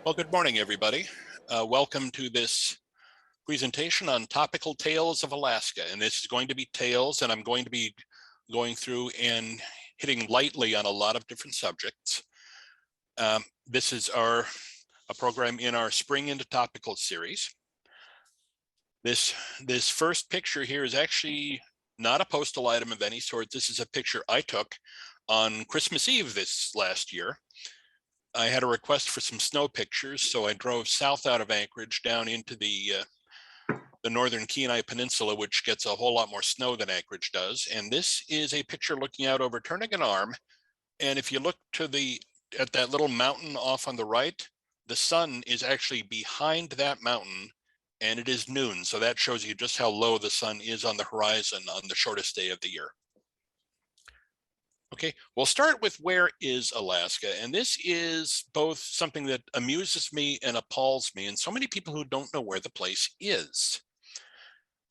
Well, good morning, everybody. Welcome to this presentation on topical tales of Alaska. And this is going to be tales, and I'm going to be going through and hitting lightly on a lot of different subjects. This is a program in our Spring into Topical series. This first picture here is actually not a postal item of any sort. This is a picture I took on Christmas Eve this last year. I had a request for some snow pictures, so I drove south out of Anchorage down into the northern Kenai Peninsula, which gets a whole lot more snow than Anchorage does. And this is a picture looking out over Turnagain Arm. And if you look at that little mountain off on the right, the sun is actually behind that mountain, and it is noon. So that shows you just how low the sun is on the horizon on the shortest day of the year. Okay, we'll start with where is Alaska, and this is both something that amuses me and appalls me, and so many people who don't know where the place is.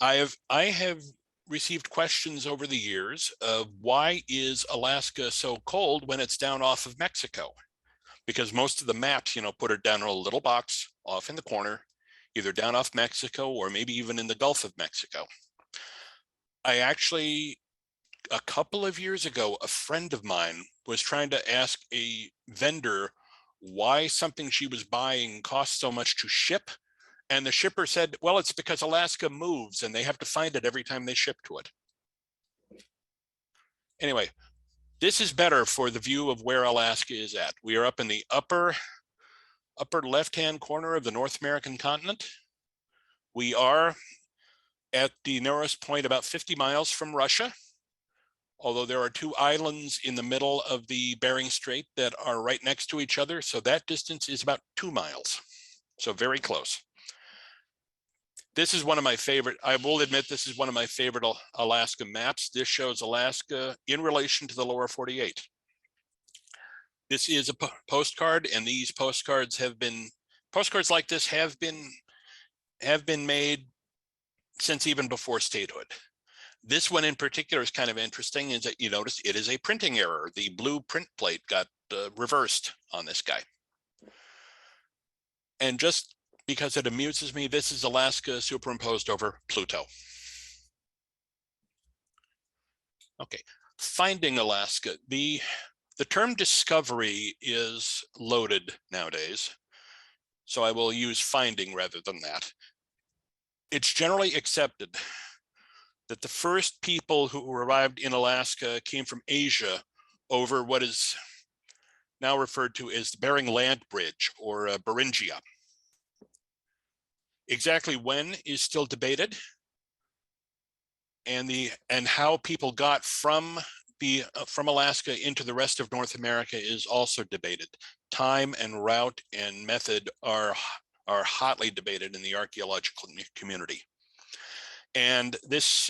I have received questions over the years of why is Alaska so cold when it's down off of Mexico? Because most of the maps, put it down in a little box off in the corner, either down off Mexico or maybe even in the Gulf of Mexico. A couple of years ago, a friend of mine was trying to ask a vendor why something she was buying cost so much to ship. And the shipper said, well, it's because Alaska moves and they have to find it every time they ship to it. Anyway, this is better for the view of where Alaska is at. We are up in the upper left-hand corner of the North American continent. We are at the narrowest point about 50 miles from Russia, although there are two islands in the middle of the Bering Strait that are right next to each other. So that distance is about 2 miles. So very close. This is one of my favorite, I will admit, this is one of my favorite Alaska maps. This shows Alaska in relation to the lower 48. This is a postcard, and these postcards like this have been made since even before statehood. This one in particular is kind of interesting, is that you notice it is a printing error. The blue print plate got reversed on this guy. And just because it amuses me, this is Alaska superimposed over Pluto. Okay, finding Alaska. The term discovery is loaded nowadays, so I will use finding rather than that. It's generally accepted that the first people who arrived in Alaska came from Asia over what is now referred to as the Bering Land Bridge, or Beringia. Exactly when is still debated, and how people got from Alaska into the rest of North America is also debated. Time and route and method are hotly debated in the archaeological community. And this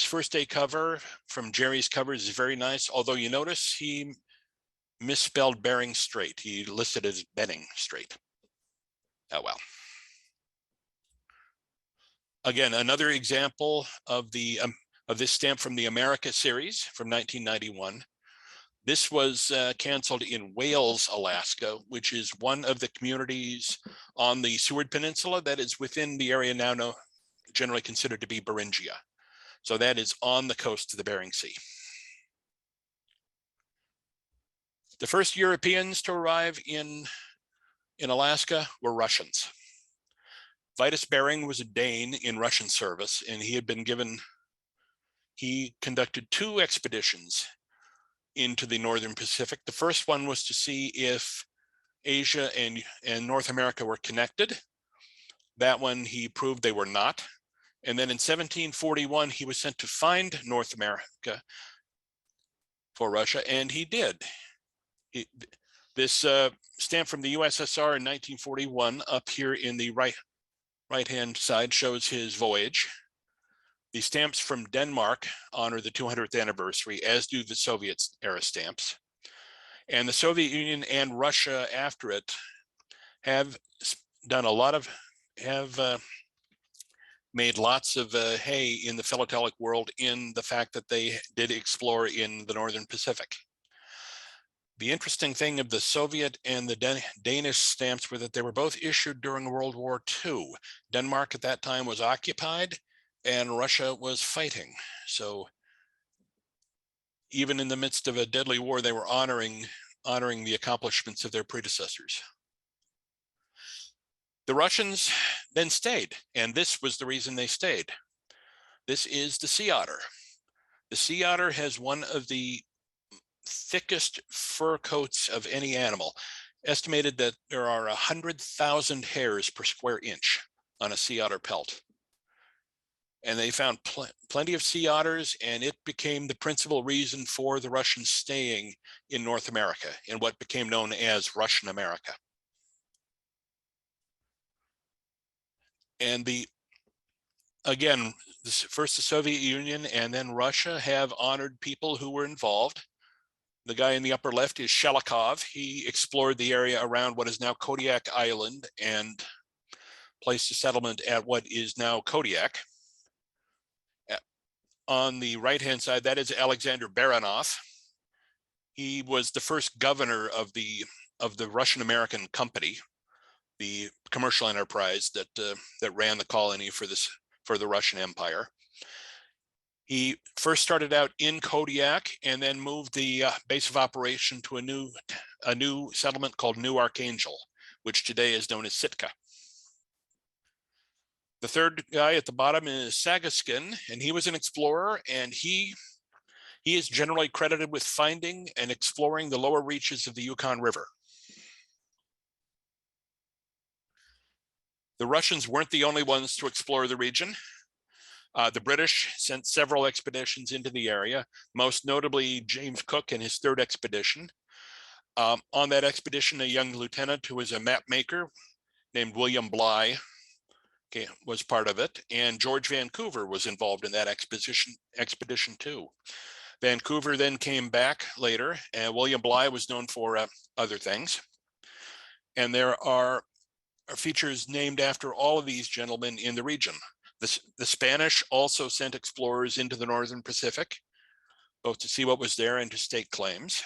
first day cover from Jerry's covers is very nice, although you notice he misspelled Bering Strait. He listed it as Bering Strait. Oh well. Again, another example of this stamp from the America series from 1991. This was canceled in Wales, Alaska, which is one of the communities on the Seward Peninsula that is within the area now generally considered to be Beringia. So that is on the coast of the Bering Sea. The first Europeans to arrive in Alaska were Russians. Vitus Bering was a Dane in Russian service, and he conducted 2 expeditions into the Northern Pacific. The first one was to see if Asia and North America were connected. That one he proved they were not. And then in 1741, he was sent to find North America for Russia, and he did. This stamp from the USSR in 1941 up here in the right-hand side shows his voyage. The stamps from Denmark honor the 200th anniversary, as do the Soviet era stamps. And the Soviet Union and Russia after it have made lots of hay in the philatelic world in the fact that they did explore in the Northern Pacific. The interesting thing of the Soviet and the Danish stamps were that they were both issued during World War II. Denmark at that time was occupied and Russia was fighting. So even in the midst of a deadly war, they were honoring the accomplishments of their predecessors. The Russians then stayed, and this was the reason they stayed. This is the sea otter. The sea otter has one of the thickest fur coats of any animal. Estimated that there are 100,000 hairs per square inch on a sea otter pelt. And they found plenty of sea otters, and it became the principal reason for the Russians staying in North America, in what became known as Russian America. And again, first the Soviet Union and then Russia have honored people who were involved. The guy in the upper left is Shelikov. He explored the area around what is now Kodiak Island and placed a settlement at what is now Kodiak. On the right-hand side, that is Alexander Baranov. He was the first governor of the Russian-American Company, the commercial enterprise that ran the colony for the Russian Empire. He first started out in Kodiak and then moved the base of operation to a new settlement called New Archangel, which today is known as Sitka. The third guy at the bottom is Sagaskin, and he was an explorer, and he is generally credited with finding and exploring the lower reaches of the Yukon River. The Russians weren't the only ones to explore the region. The British sent several expeditions into the area, most notably James Cook and his third expedition. On that expedition, a young lieutenant who was a map maker named William Bligh was part of it, and George Vancouver was involved in that expedition too. Vancouver then came back later, and William Bligh was known for other things. And there are features named after all of these gentlemen in the region. The Spanish also sent explorers into the Northern Pacific, both to see what was there and to stake claims.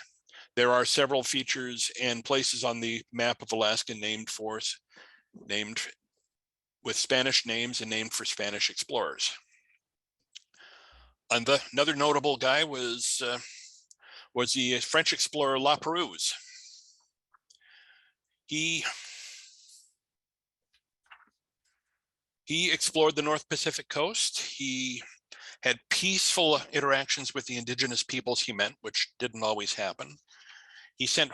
There are several features and places on the map of Alaska named with Spanish names and named for Spanish explorers. And another notable guy was the French explorer La Perouse. He explored the North Pacific coast. He had peaceful interactions with the indigenous peoples he met, which didn't always happen. He sent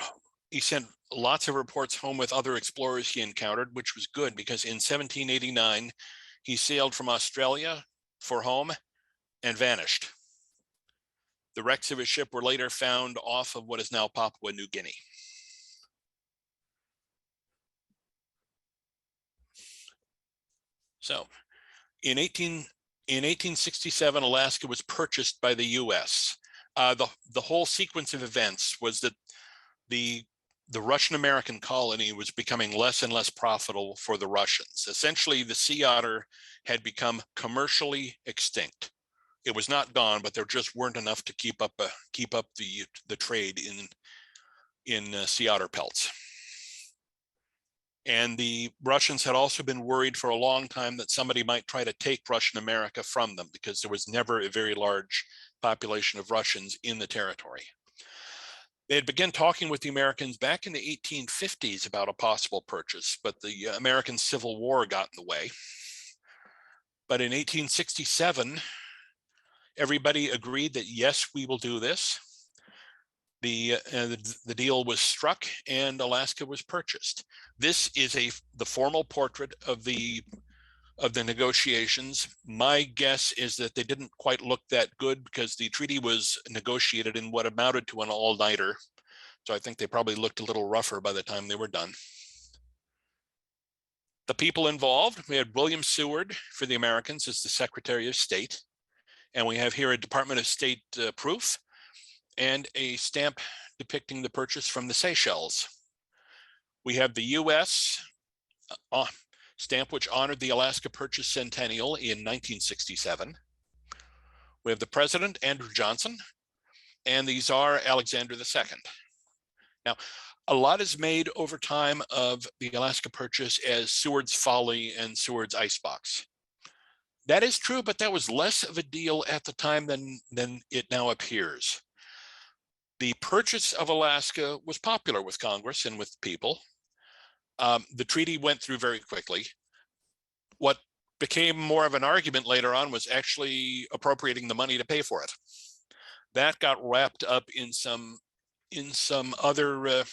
lots of reports home with other explorers he encountered, which was good because in 1789, he sailed from Australia for home and vanished. The wrecks of his ship were later found off of what is now Papua New Guinea. So in 1867, Alaska was purchased by the US. The whole sequence of events was that the Russian-American colony was becoming less and less profitable for the Russians. Essentially, the sea otter had become commercially extinct. It was not gone, but there just weren't enough to keep up the trade in sea otter pelts. And the Russians had also been worried for a long time that somebody might try to take Russian America from them because there was never a very large population of Russians in the territory. They had begun talking with the Americans back in the 1850s about a possible purchase, but the American Civil War got in the way. But in 1867, everybody agreed that yes, we will do this. The deal was struck and Alaska was purchased. This is the formal portrait of the negotiations. My guess is that they didn't quite look that good because the treaty was negotiated in what amounted to an all-nighter. So I think they probably looked a little rougher by the time they were done. The people involved, we had William Seward for the Americans as the Secretary of State. And we have here a Department of State proof and a stamp depicting the purchase from the Seychelles. We have the US stamp which honored the Alaska Purchase Centennial in 1967. We have the President, Andrew Johnson, and the Tsar, Alexander II. Now, a lot is made over time of the Alaska Purchase as Seward's Folly and Seward's Icebox. That is true, but that was less of a deal at the time than it now appears. The purchase of Alaska was popular with Congress and with people. The treaty went through very quickly. What became more of an argument later on was actually appropriating the money to pay for it. That got wrapped up in some other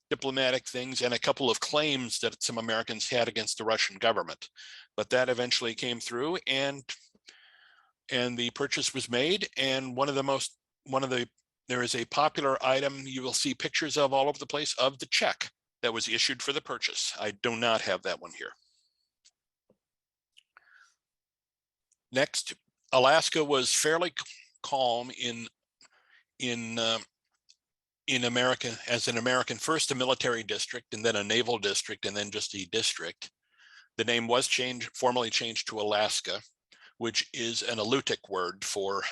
diplomatic things and a couple of claims that some Americans had against the Russian government. But that eventually came through, and the purchase was made. And there is a popular item you will see pictures of all over the place of the check that was issued for the purchase. I do not have that one here. Next, Alaska was fairly calm in America as an American, first a military district and then a naval district and then just a district. The name was formally changed to Alaska, which is an Alutiiq word for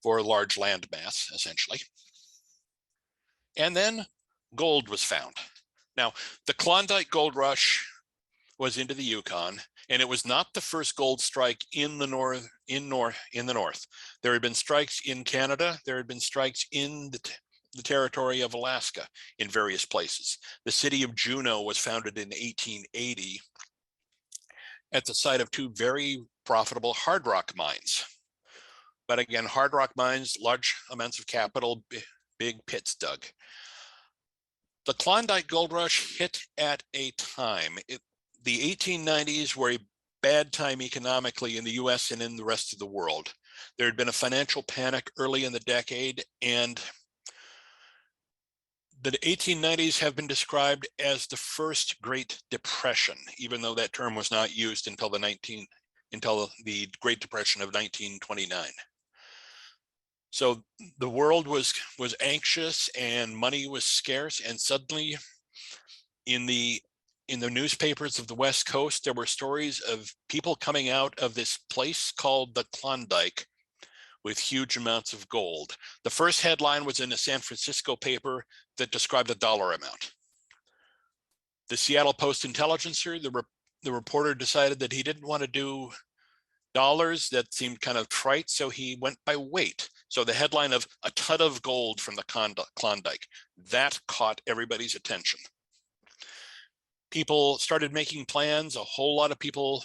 a large landmass, essentially. And then gold was found. Now, the Klondike Gold Rush was into the Yukon, and it was not the first gold strike in the north. There had been strikes in Canada. There had been strikes in the territory of Alaska in various places. The city of Juneau was founded in 1880 at the site of two very profitable hard rock mines. But again, hard rock mines, large amounts of capital, big pits dug. The Klondike Gold Rush hit at a time. The 1890s were a bad time economically in the US and in the rest of the world. There had been a financial panic early in the decade, and the 1890s have been described as the first Great Depression, even though that term was not used until the Great Depression of 1929. So the world was anxious and money was scarce, and suddenly in the newspapers of the West Coast, there were stories of people coming out of this place called the Klondike with huge amounts of gold. The first headline was in a San Francisco paper that described a dollar amount. The Seattle Post-Intelligencer, the reporter decided that he didn't want to do dollars. That seemed kind of trite, so he went by weight. So the headline of a ton of gold from the Klondike, that caught everybody's attention. People started making plans. A whole lot of people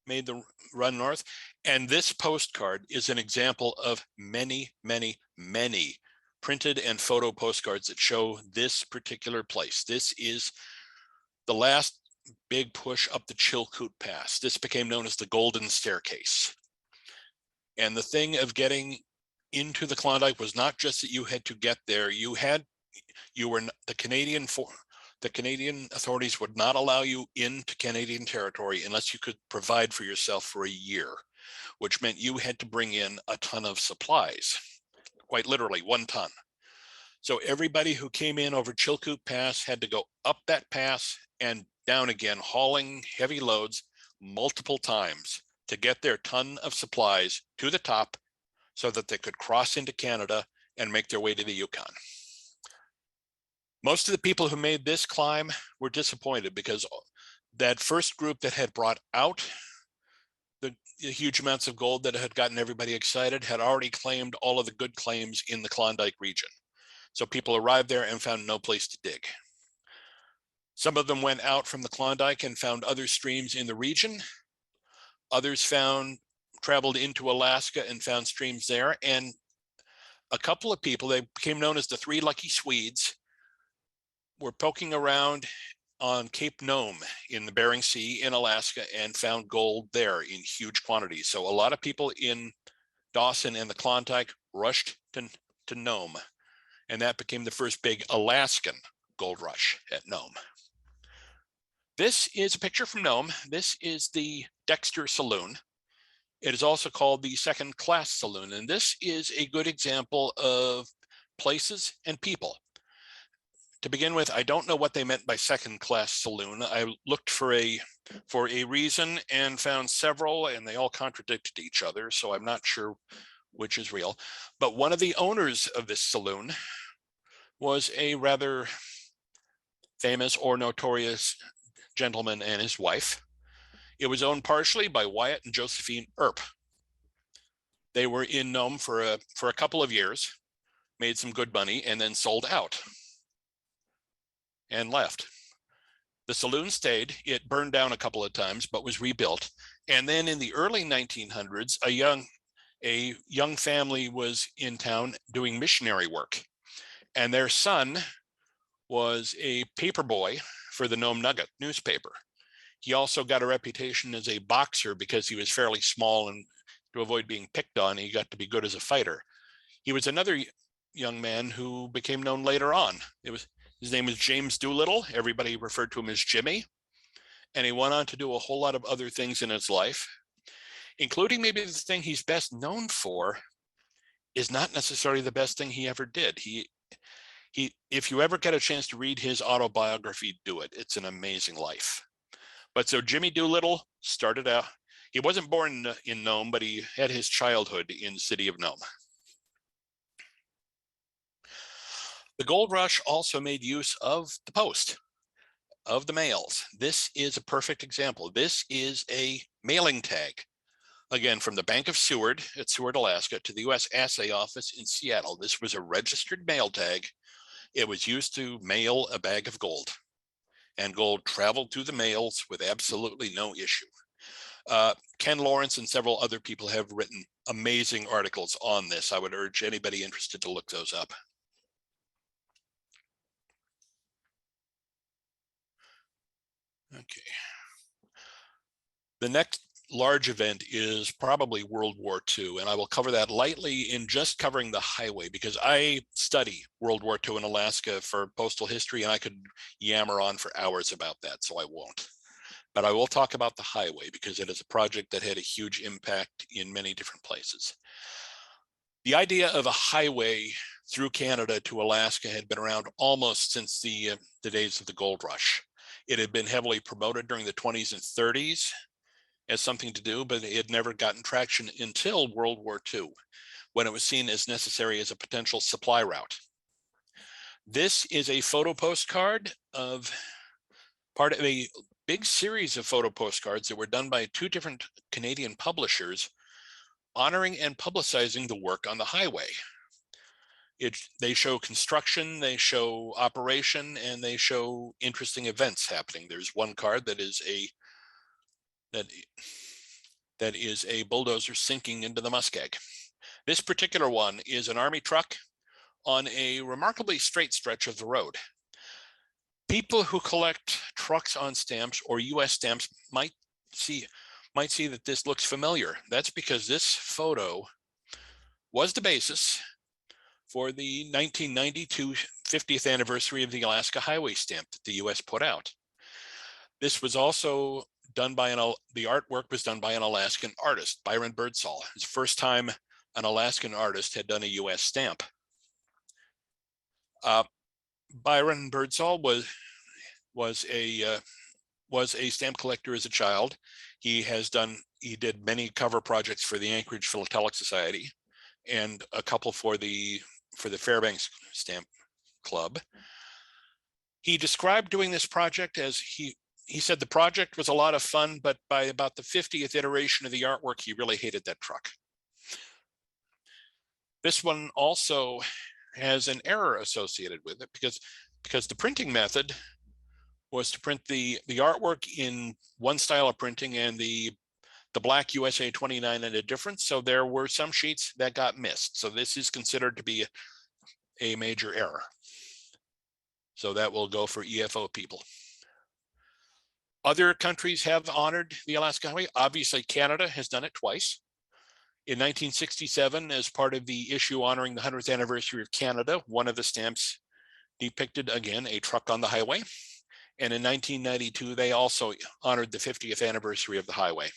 made the run north. And this postcard is an example of many, many, many printed and photo postcards that show this particular place. This is the last big push up the Chilkoot Pass. This became known as the Golden Staircase. And the thing of getting into the Klondike was not just that you had to get there. The Canadian authorities would not allow you into Canadian territory unless you could provide for yourself for a year, which meant you had to bring in a ton of supplies, quite literally 1 ton. So everybody who came in over Chilkoot Pass had to go up that pass and down again, hauling heavy loads multiple times to get their ton of supplies to the top so that they could cross into Canada and make their way to the Yukon. Most of the people who made this climb were disappointed because that first group that had brought out the huge amounts of gold that had gotten everybody excited had already claimed all of the good claims in the Klondike region. So people arrived there and found no place to dig. Some of them went out from the Klondike and found other streams in the region. Others traveled into Alaska and found streams there. And a couple of people, they became known as the 3 Lucky Swedes, were poking around on Cape Nome in the Bering Sea in Alaska and found gold there in huge quantities. So a lot of people in Dawson and the Klondike rushed to Nome, and that became the first big Alaskan gold rush at Nome. This is a picture from Nome. This is the Dexter Saloon. It is also called the Second Class Saloon, and this is a good example of places and people. To begin with, I don't know what they meant by second class saloon. I looked for a reason and found several, and they all contradicted each other, so I'm not sure which is real. But one of the owners of this saloon was a rather famous or notorious gentleman and his wife. It was owned partially by Wyatt and Josephine Earp. They were in Nome for a couple of years, made some good money, and then sold out and left. The saloon stayed. It burned down a couple of times, but was rebuilt. And then in the early 1900s, a young family was in town doing missionary work. And their son was a paper boy for the Nome Nugget newspaper. He also got a reputation as a boxer because he was fairly small, and to avoid being picked on, he got to be good as a fighter. He was another young man who became known later on. His name was James Doolittle. Everybody referred to him as Jimmy. And he went on to do a whole lot of other things in his life, including maybe the thing he's best known for is not necessarily the best thing he ever did. If you ever get a chance to read his autobiography, do it. It's an amazing life. But so Jimmy Doolittle started out, he wasn't born in Nome, but he had his childhood in the city of Nome. The gold rush also made use of the post, of the mails. This is a perfect example. This is a mailing tag. Again, from the Bank of Seward at Seward, Alaska, to the U.S. Assay Office in Seattle. This was a registered mail tag. It was used to mail a bag of gold, and gold traveled through the mails with absolutely no issue. Ken Lawrence and several other people have written amazing articles on this. I would urge anybody interested to look those up. Okay. The next large event is probably World War II, and I will cover that lightly in just covering the highway, because I study World War II in Alaska for Postal History, and I could yammer on for hours about that, so I won't. But I will talk about the highway because it is a project that had a huge impact in many different places. The idea of a highway through Canada to Alaska had been around almost since the days of the gold rush. It had been heavily promoted during the 20s and 30s as something to do, but it had never gotten traction until World War II, when it was seen as necessary as a potential supply route. This is a photo postcard of part of a big series of photo postcards that were done by two different Canadian publishers honoring and publicizing the work on the highway. They show construction, they show operation, and they show interesting events happening. There's one card that is a bulldozer sinking into the muskeg. This particular one is an Army truck on a remarkably straight stretch of the road. People who collect trucks on stamps or US stamps might see that this looks familiar. That's because this photo was the basis for the 1992 50th anniversary of the Alaska Highway stamp that the US put out. This was also done by the artwork was done by an Alaskan artist, Byron Birdsall. It's the first time an Alaskan artist had done a US stamp. Byron Birdsall was a stamp collector as a child. He did many cover projects for the Anchorage Philatelic Society and a couple for the Fairbanks Stamp Club. He described doing this project as he said the project was a lot of fun, but by about the 50th iteration of the artwork, he really hated that truck. This one also has an error associated with it because the printing method was to print the artwork in one style of printing and the black USA 29 in a different. So there were some sheets that got missed. So this is considered to be a major error. So that will go for EFO people. Other countries have honored the Alaska Highway. Obviously, Canada has done it twice. In 1967, as part of the issue honoring the 100th anniversary of Canada, one of the stamps depicted, again, a truck on the highway. And in 1992, they also honored the 50th anniversary of the highway.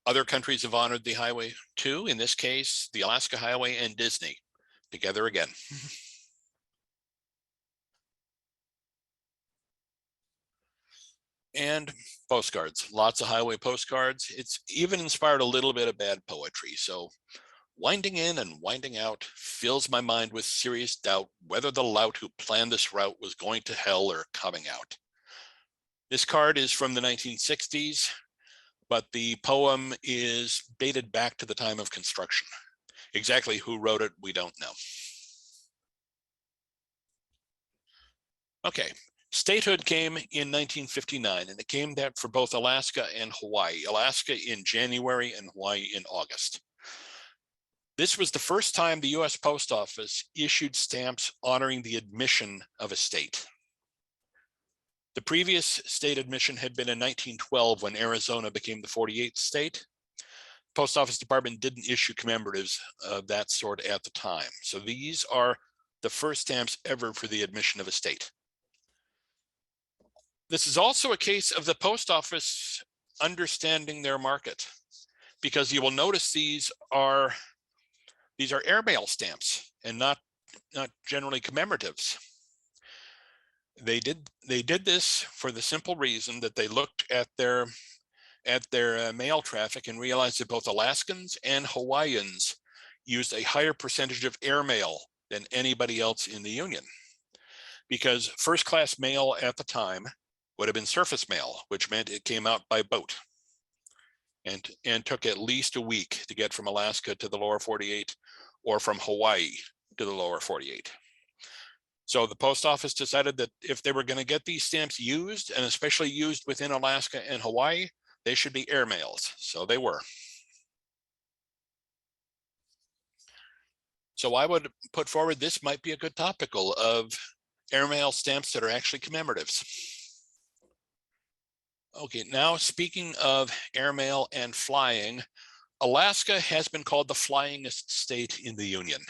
Other countries have honored the highway too, in this case, the Alaska Highway and Disney, together again. And postcards, lots of highway postcards. It's even inspired a little bit of bad poetry. So Winding in and winding out fills my mind with serious doubt whether the lout who planned this route was going to hell or coming out. This card is from the 1960s, but the poem is dated back to the time of construction. Exactly who wrote it, we don't know. Okay, statehood came in 1959, and it came that for both Alaska and Hawaii. Alaska in January and Hawaii in August. This was the first time the US Post Office issued stamps honoring the admission of a state. The previous state admission had been in 1912 when Arizona became the 48th state. Post Office Department didn't issue commemoratives of that sort at the time. So these are the first stamps ever for the admission of a state. This is also a case of the Post Office understanding their market, because you will notice these are airmail stamps and not generally commemoratives. They did this for the simple reason that they looked at their mail traffic and realized that both Alaskans and Hawaiians used a higher percentage of airmail than anybody else in the Union, because first class mail at the time would have been surface mail, which meant it came out by boat and took at least a week to get from Alaska to the lower 48 or from Hawaii to the lower 48. So the Post Office decided that if they were going to get these stamps used, and especially used within Alaska and Hawaii, they should be airmails. So they were. So I would put forward this might be a good topical of airmail stamps that are actually commemoratives. Okay, now speaking of airmail and flying, Alaska has been called the flyingest state in the Union.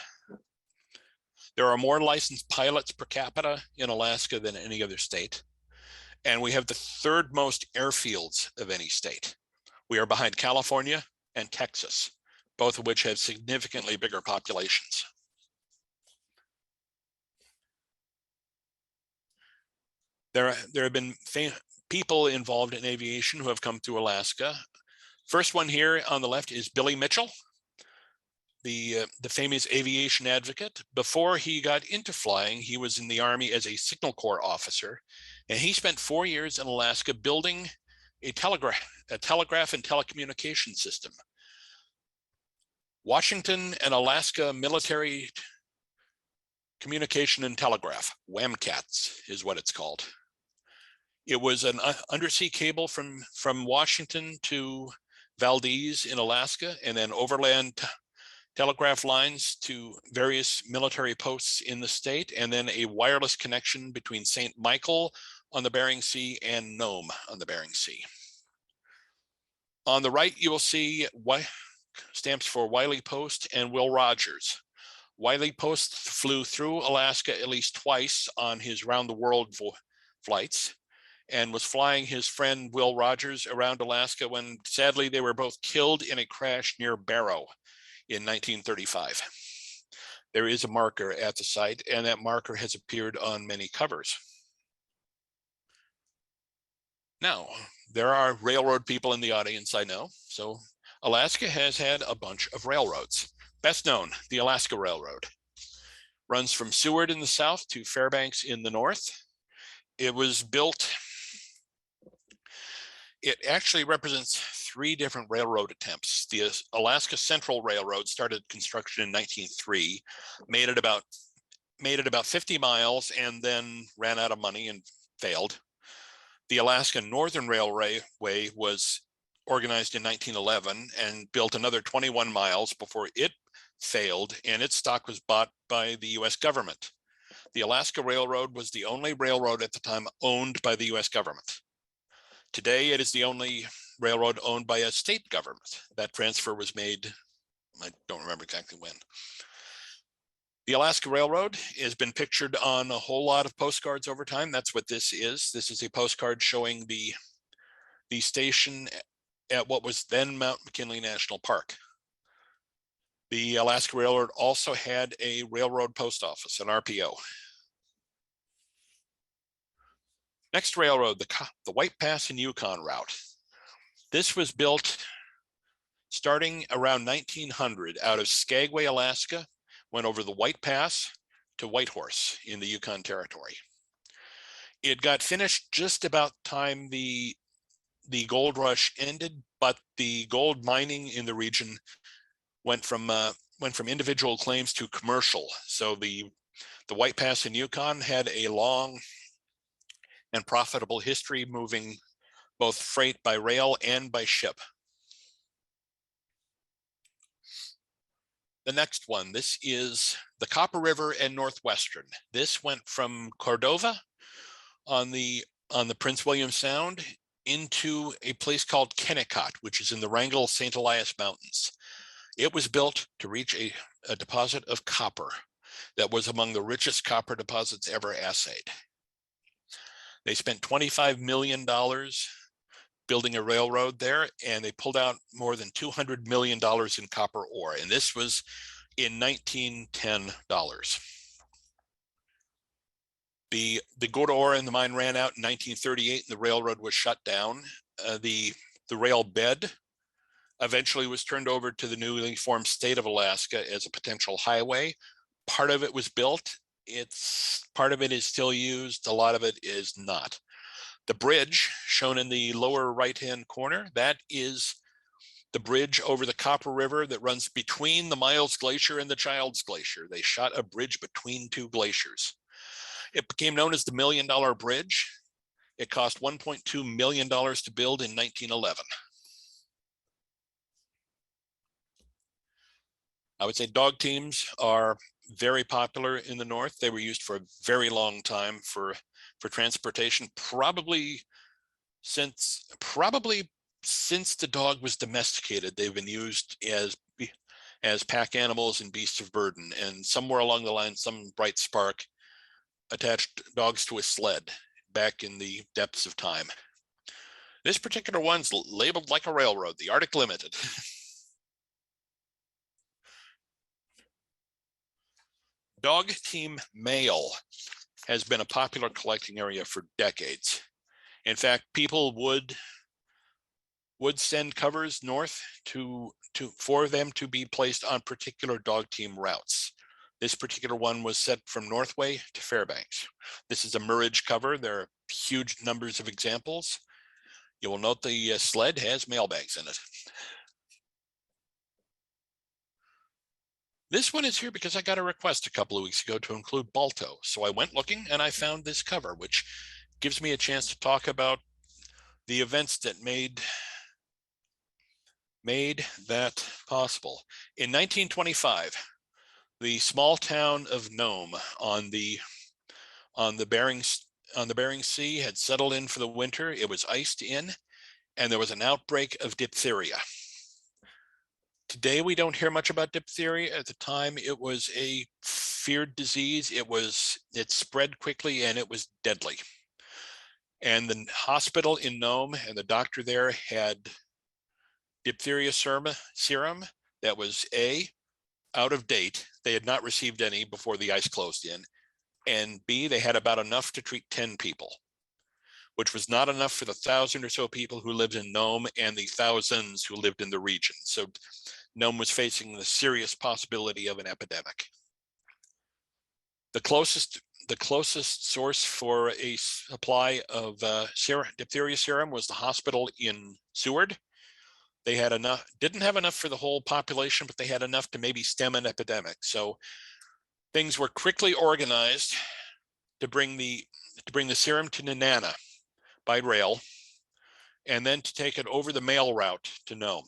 There are more licensed pilots per capita in Alaska than any other state. And we have the third most airfields of any state. We are behind California and Texas, both of which have significantly bigger populations. There have been people involved in aviation who have come to Alaska. First one here on the left is Billy Mitchell, the famous aviation advocate. Before he got into flying, he was in the Army as a Signal Corps officer, and he spent 4 years in Alaska building a telegraph and telecommunication system. Washington and Alaska Military Communication and Telegraph, WAMCATS is what it's called. It was an undersea cable from Washington to Valdez in Alaska, and then overland telegraph lines to various military posts in the state, and then a wireless connection between St. Michael on the Bering Sea and Nome on the Bering Sea. On the right, you will see stamps for Wiley Post and Will Rogers. Wiley Post flew through Alaska at least twice on his round the world flights, and was flying his friend Will Rogers around Alaska when sadly they were both killed in a crash near Barrow in 1935. There is a marker at the site, and that marker has appeared on many covers. Now, there are railroad people in the audience, I know. So Alaska has had a bunch of railroads. Best known, the Alaska Railroad. Runs from Seward in the south to Fairbanks in the north. It was built, it actually represents 3 different railroad attempts. The Alaska Central Railroad started construction in 1903, made it about 50 miles and then ran out of money and failed. The Alaska Northern Railway was organized in 1911 and built another 21 miles before it failed, and its stock was bought by the US government. The Alaska Railroad was the only railroad at the time owned by the US government. Today, it is the only railroad owned by a state government. That transfer was made, I don't remember exactly when. The Alaska Railroad has been pictured on a whole lot of postcards over time. That's what this is. This is a postcard showing the station at what was then Mount McKinley National Park. The Alaska Railroad also had a railroad post office, an RPO. Next railroad, the White Pass and Yukon route. This was built starting around 1900 out of Skagway, Alaska, went over the White Pass to Whitehorse in the Yukon Territory. It got finished just about time the gold rush ended, but the gold mining in the region went from individual claims to commercial. So the White Pass in Yukon had a long and profitable history, moving both freight by rail and by ship. The next one, this is the Copper River and Northwestern. This went from Cordova on the Prince William Sound into a place called Kennecott, which is in the Wrangell St. Elias Mountains. It was built to reach a deposit of copper that was among the richest copper deposits ever assayed. They spent $25 million building a railroad there, and they pulled out more than $200 million in copper ore. And this was in 1910 dollars. The good ore in the mine ran out in 1938 and the railroad was shut down. The rail bed eventually was turned over to the newly formed state of Alaska as a potential highway. Part of it was built. Part of it is still used. A lot of it is not. The bridge shown in the lower right-hand corner, that is the bridge over the Copper River that runs between the Miles Glacier and the Childs Glacier. They shot a bridge between two glaciers. It became known as the $1 Million Bridge. It cost $1.2 million to build in 1911. I would say dog teams are very popular in the North. They were used for a very long time for transportation, probably since the dog was domesticated. They've been used as pack animals and beasts of burden. And somewhere along the line, some bright spark attached dogs to a sled back in the depths of time. This particular one's labeled like a railroad, the Arctic Limited. Dog team mail has been a popular collecting area for decades. In fact, people would send covers north for them to be placed on particular dog team routes. This particular one was sent from Northway to Fairbanks. This is a Murridge cover. There are huge numbers of examples. You will note the sled has mailbags in it. This one is here because I got a request a couple of weeks ago to include Balto. So I went looking and I found this cover, which gives me a chance to talk about the events that made that possible. In 1925, the small town of Nome on the Bering Sea had settled in for the winter. It was iced in, and there was an outbreak of diphtheria. Today, we don't hear much about diphtheria. At the time, it was a feared disease. It spread quickly and it was deadly. And the hospital in Nome and the doctor there had diphtheria serum that was out of date. They had not received any before the ice closed in. And B, they had about enough to treat 10 people, which was not enough for the 1,000 or so people who lived in Nome and the thousands who lived in the region. So Nome was facing the serious possibility of an epidemic. The closest source for a supply of diphtheria serum was the hospital in Seward. They had enough, didn't have enough for the whole population, but they had enough to maybe stem an epidemic. So things were quickly organized to bring the serum to Nenana by rail, and then to take it over the mail route to Nome.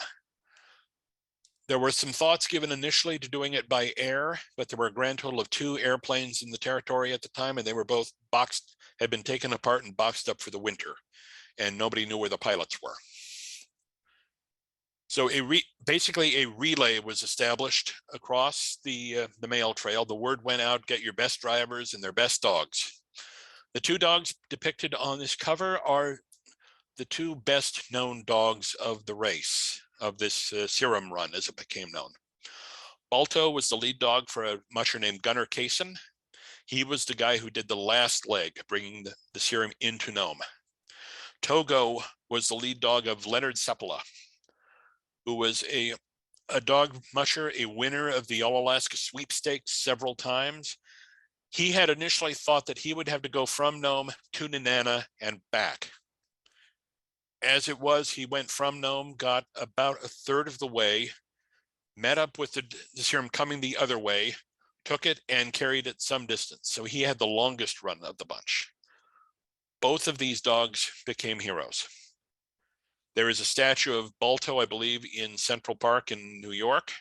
There were some thoughts given initially to doing it by air, but there were a grand total of 2 airplanes in the territory at the time, and they were both had been taken apart and boxed up for the winter, and nobody knew where the pilots were. So basically a relay was established across the mail trail. The word went out, get your best drivers and their best dogs. The 2 dogs depicted on this cover are the 2 best known dogs of the race, of this serum run, as it became known. Balto was the lead dog for a musher named Gunnar Kaysen. He was the guy who did the last leg, bringing the serum into Nome. Togo was the lead dog of Leonard Seppala. who was a dog musher, a winner of the All-Alaska Sweepstakes several times. He had initially thought that he would have to go from Nome to Nenana and back. As it was, he went from Nome, got about a third of the way, met up with the serum coming the other way, took it and carried it some distance. So he had the longest run of the bunch. Both of these dogs became heroes. There is a statue of Balto, I believe, in Central Park in New York.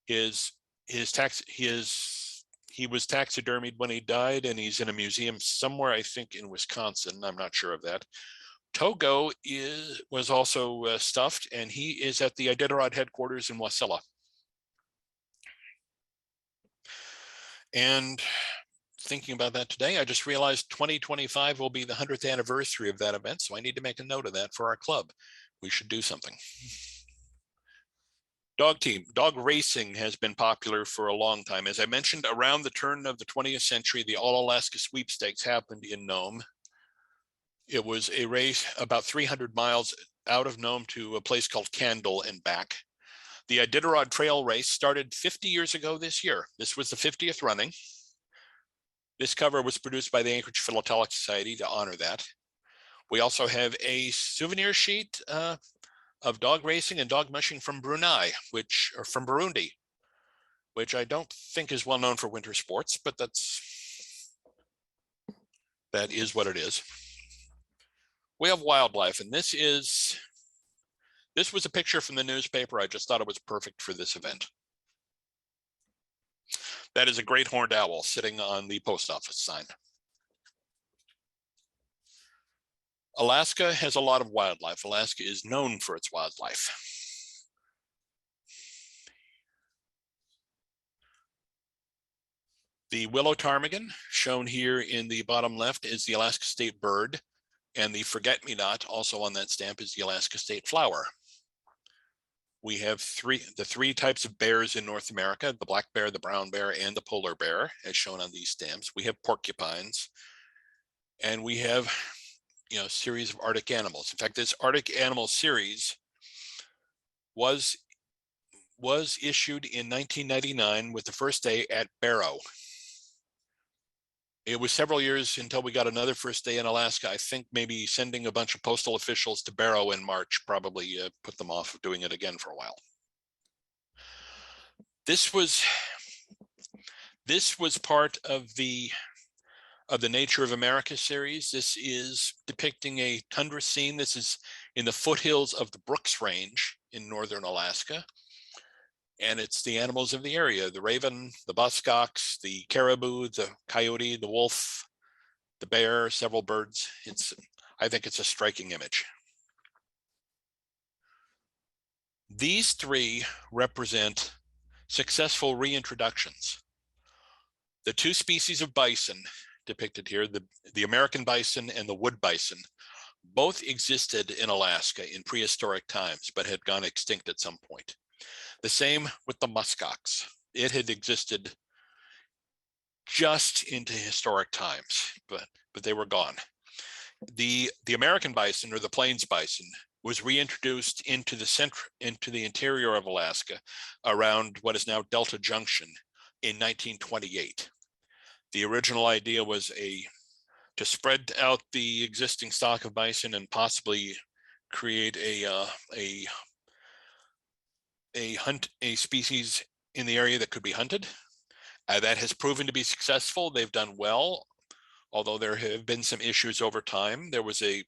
He was taxidermied when he died, and he's in a museum somewhere, I think in Wisconsin. I'm not sure of that. Togo was also stuffed, and he is at the Iditarod headquarters in Wasilla. And thinking about that today, I just realized 2025 will be the 100th anniversary of that event, so I need to make a note of that for our club. We should do something. Dog racing has been popular for a long time. As I mentioned, around the turn of the 20th century, the All-Alaska Sweepstakes happened in Nome. It was a race about 300 miles out of Nome to a place called Candle and back. The Iditarod Trail Race started 50 years ago this year. This was the 50th running. This cover was produced by the Anchorage Philatelic Society to honor that. We also have a souvenir sheet of dog racing and dog mushing from Brunei, from Burundi, which I don't think is well known for winter sports, but that is what it is. We have wildlife, and this was a picture from the newspaper. I just thought it was perfect for this event. That is a great horned owl sitting on the post office sign. Alaska has a lot of wildlife. Alaska is known for its wildlife. The willow ptarmigan, shown here in the bottom left, is the Alaska state bird, and the forget-me-not, also on that stamp, is the Alaska state flower. We have the three types of bears in North America: the black bear, the brown bear, and the polar bear, as shown on these stamps. We have porcupines, and we have a series of Arctic animals. In fact, this Arctic animal series was issued in 1999 with the first day at Barrow. It was several years until we got another first day in Alaska. I think maybe sending a bunch of postal officials to Barrow in March probably put them off of doing it again for a while. This was part of the Nature of America series. This is depicting a tundra scene. This is in the foothills of the Brooks Range in northern Alaska. And it's the animals of the area: the raven, the muskox, the caribou, the coyote, the wolf, the bear, several birds. I think it's a striking image. These three represent successful reintroductions. The two species of bison depicted here, the American bison and the wood bison, both existed in Alaska in prehistoric times, but had gone extinct at some point. The same with the muskox. It had existed just into historic times, but they were gone. The American bison, or the plains bison, was reintroduced into the interior of Alaska around what is now Delta Junction in 1928. The original idea was to spread out the existing stock of bison and possibly create a species in the area that could be hunted. That has proven to be successful. They've done well, although there have been some issues over time. There was a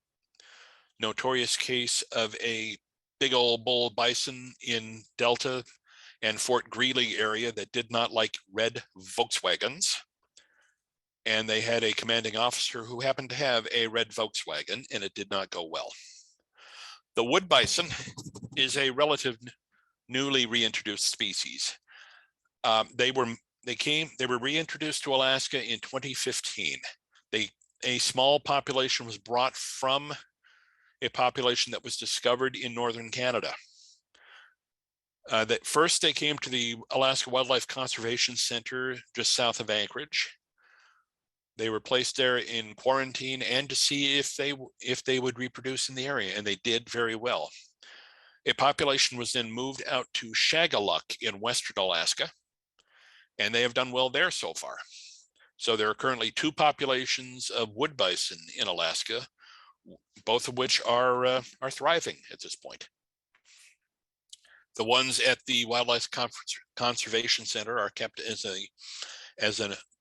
notorious case of a big old bull bison in Delta and Fort Greely area that did not like red Volkswagens. And they had a commanding officer who happened to have a red Volkswagen, and it did not go well. The wood bison is a relative newly reintroduced species. They were reintroduced to Alaska in 2015. A small population was brought from a population that was discovered in northern Canada. First, they came to the Alaska Wildlife Conservation Center just south of Anchorage. They were placed there in quarantine and to see if they would reproduce in the area, and they did very well. A population was then moved out to Shagaluk in Western Alaska, and they have done well there so far. So there are currently 2 populations of wood bison in Alaska, both of which are thriving at this point. The ones at the Wildlife Conservation Center are kept as a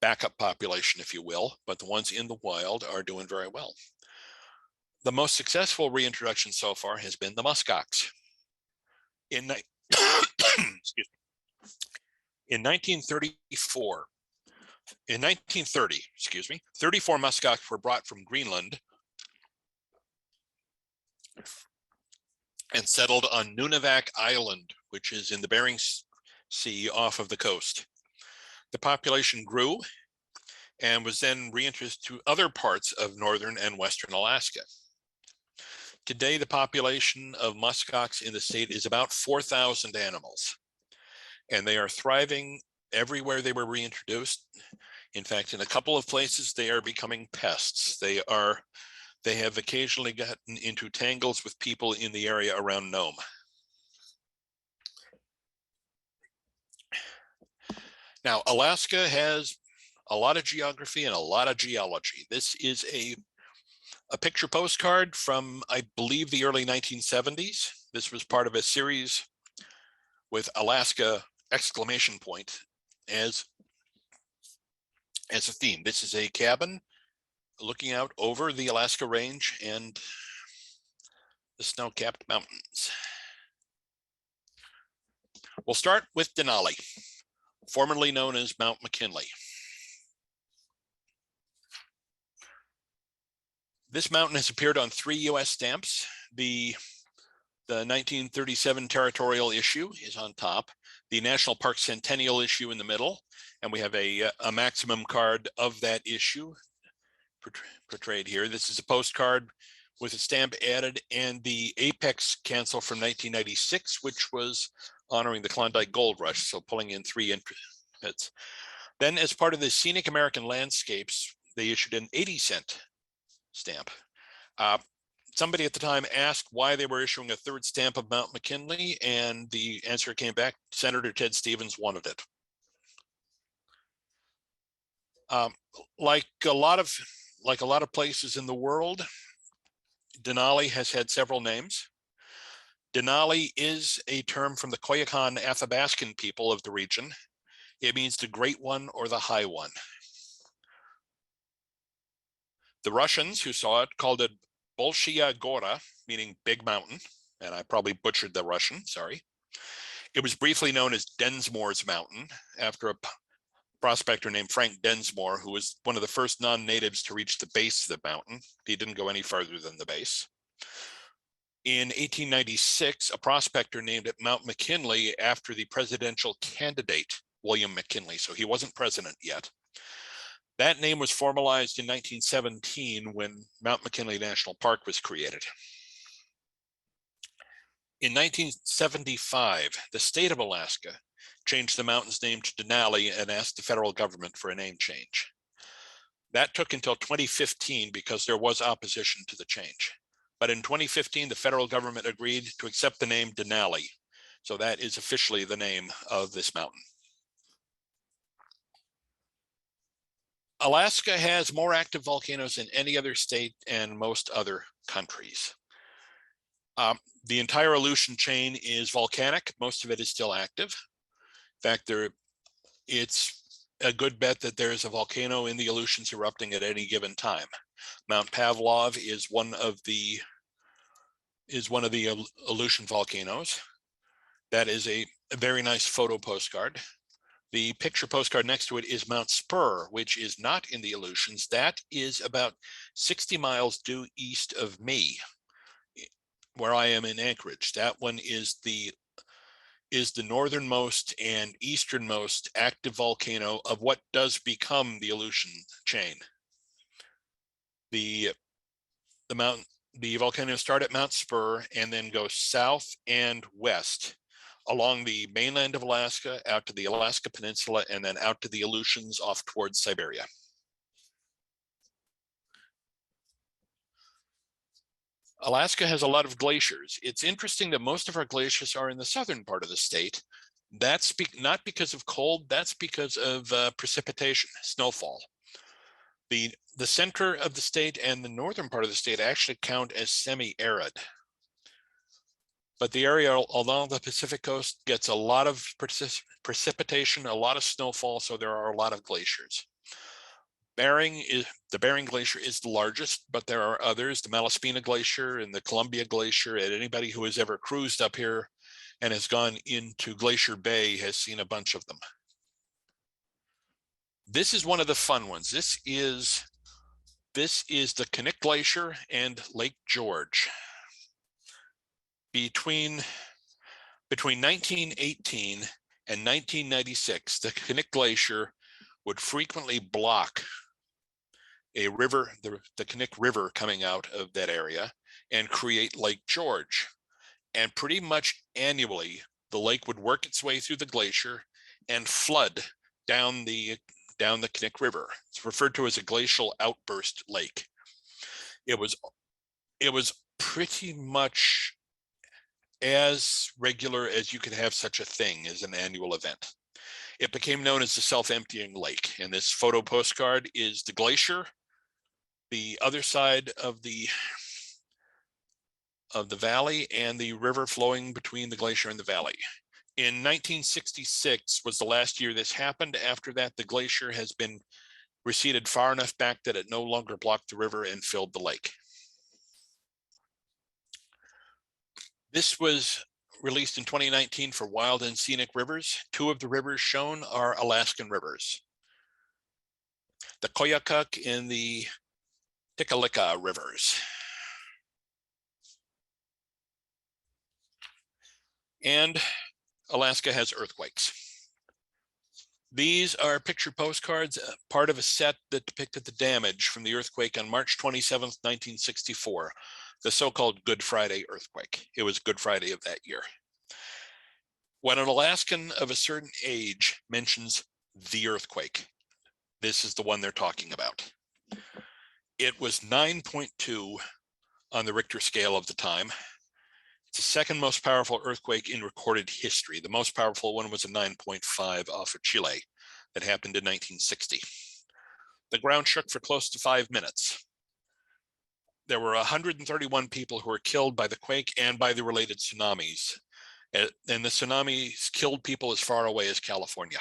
backup population, if you will, but the ones in the wild are doing very well. The most successful reintroduction so far has been the muskox. In 1934, in 1930, 34 muskox were brought from Greenland and settled on Nunivak Island, which is in the Bering Sea off of the coast. The population grew and was then reintroduced to other parts of northern and western Alaska. Today, the population of muskox in the state is about 4,000 animals, and they are thriving everywhere they were reintroduced. In fact, in a couple of places, they are becoming pests. They have occasionally gotten into tangles with people in the area around Nome. Now, Alaska has a lot of geography and a lot of geology. This is a picture postcard from, I believe, the early 1970s. This was part of a series with Alaska exclamation point as a theme. This is a cabin looking out over the Alaska Range and the snow-capped mountains. We'll start with Denali, formerly known as Mount McKinley. This mountain has appeared on 3 U.S. stamps. The 1937 territorial issue is on top, the National Park Centennial issue in the middle, and we have a maximum card of that issue portrayed here. This is a postcard with a stamp added and the Apex cancel from 1996, which was honoring the Klondike Gold Rush, so pulling in 3 hits. Then as part of the Scenic American Landscapes, they issued an 80-cent stamp. Somebody at the time asked why they were issuing a 3rd stamp of Mount McKinley, and the answer came back, Senator Ted Stevens wanted it. Like a lot of places in the world, Denali has had several names. Denali is a term from the Koyukon Athabascan people of the region. It means the Great One or the High One. The Russians who saw it called it Bolshaya Gora, meaning big mountain, and I probably butchered the Russian, sorry. It was briefly known as Densmore's Mountain after a prospector named Frank Densmore, who was one of the first non-natives to reach the base of the mountain. He didn't go any farther than the base. In 1896, a prospector named it Mount McKinley after the presidential candidate, William McKinley, so he wasn't president yet. That name was formalized in 1917 when Mount McKinley National Park was created. In 1975, the state of Alaska changed the mountain's name to Denali and asked the federal government for a name change. That took until 2015 because there was opposition to the change. But in 2015, the federal government agreed to accept the name Denali. So that is officially the name of this mountain. Alaska has more active volcanoes than any other state and most other countries. The entire Aleutian chain is volcanic. Most of it is still active. In fact, it's a good bet that there's a volcano in the Aleutians erupting at any given time. Mount Pavlov is one of the Aleutian volcanoes. That is a very nice photo postcard. The picture postcard next to it is Mount Spur, which is not in the Aleutians. That is about 60 miles due east of me, where I am in Anchorage. That one is the northernmost and easternmost active volcano of what does become the Aleutian chain. The volcanoes start at Mount Spur and then go south and west along the mainland of Alaska, out to the Alaska Peninsula, and then out to the Aleutians off towards Siberia. Alaska has a lot of glaciers. It's interesting that most of our glaciers are in the southern part of the state. That's not because of cold, that's because of precipitation, snowfall. The center of the state and the northern part of the state actually count as semi-arid. But the area along the Pacific coast gets a lot of precipitation, a lot of snowfall, so there are a lot of glaciers. The Bering Glacier is the largest, but there are others, the Malaspina Glacier and the Columbia Glacier. And anybody who has ever cruised up here and has gone into Glacier Bay has seen a bunch of them. This is one of the fun ones. This is the Knik Glacier and Lake George. Between 1918 and 1996, the Knik Glacier would frequently block a river, the Knik River coming out of that area, and create Lake George. And pretty much annually, the lake would work its way through the glacier and flood down the Knik River. It's referred to as a glacial outburst lake. It was pretty much as regular as you could have such a thing as an annual event. It became known as the self-emptying lake, and this photo postcard is the glacier, the other side of the valley, and the river flowing between the glacier and the valley. In 1966 was the last year this happened. After that, the glacier has been receded far enough back that it no longer blocked the river and filled the lake. This was released in 2019 for Wild and Scenic Rivers. Two of the rivers shown are Alaskan rivers, the Koyukuk and the Topical rivers. And Alaska has earthquakes. These are picture postcards, part of a set that depicted the damage from the earthquake on March 27th, 1964, the so-called Good Friday earthquake. It was Good Friday of that year. When an Alaskan of a certain age mentions the earthquake, this is the one they're talking about. It was 9.2 on the Richter scale of the time. It's the second most powerful earthquake in recorded history. The most powerful one was a 9.5 off of Chile that happened in 1960. The ground shook for close to 5 minutes. There were 131 people who were killed by the quake and by the related tsunamis. And the tsunamis killed people as far away as California.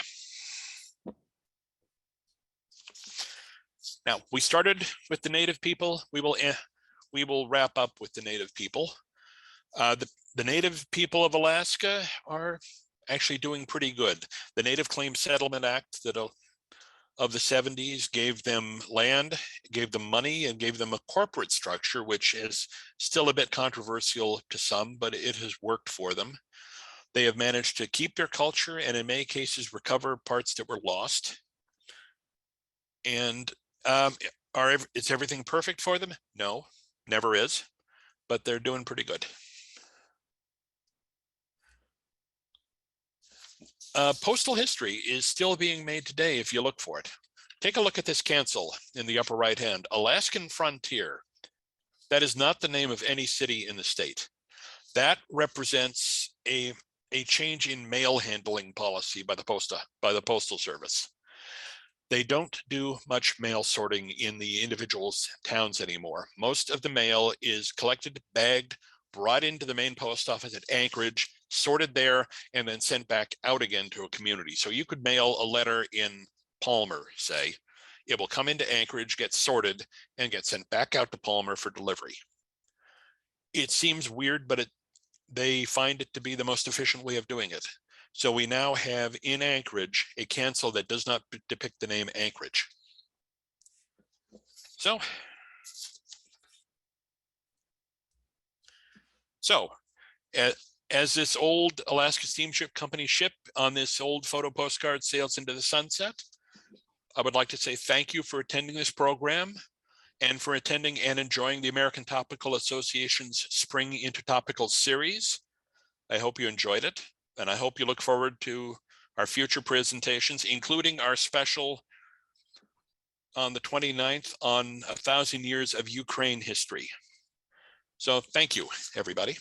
Now, we started with the native people. We will wrap up with the native people. The native people of Alaska are actually doing pretty good. The Native Claims Settlement Act of the 70s gave them land, gave them money, and gave them a corporate structure, which is still a bit controversial to some, but it has worked for them. They have managed to keep their culture and in many cases recover parts that were lost. And is everything perfect for them? No, never is, but they're doing pretty good. Postal history is still being made today if you look for it. Take a look at this cancel in the upper right hand, Alaskan Frontier. That is not the name of any city in the state. That represents a change in mail handling policy by the Postal Service. They don't do much mail sorting in the individual towns anymore. Most of the mail is collected, bagged, brought into the main post office at Anchorage, sorted there, and then sent back out again to a community. So you could mail a letter in Palmer, say. It will come into Anchorage, get sorted, and get sent back out to Palmer for delivery. It seems weird, but they find it to be the most efficient way of doing it. So we now have in Anchorage a cancel that does not depict the name Anchorage. So as this old Alaska Steamship Company ship on this old photo postcard sails into the sunset, I would like to say thank you for attending this program and for attending and enjoying the American Topical Association's Spring Intertopical series. I hope you enjoyed it, and I hope you look forward to our future presentations, including our special on the 29th on 1,000 years of Ukraine history. So thank you, everybody.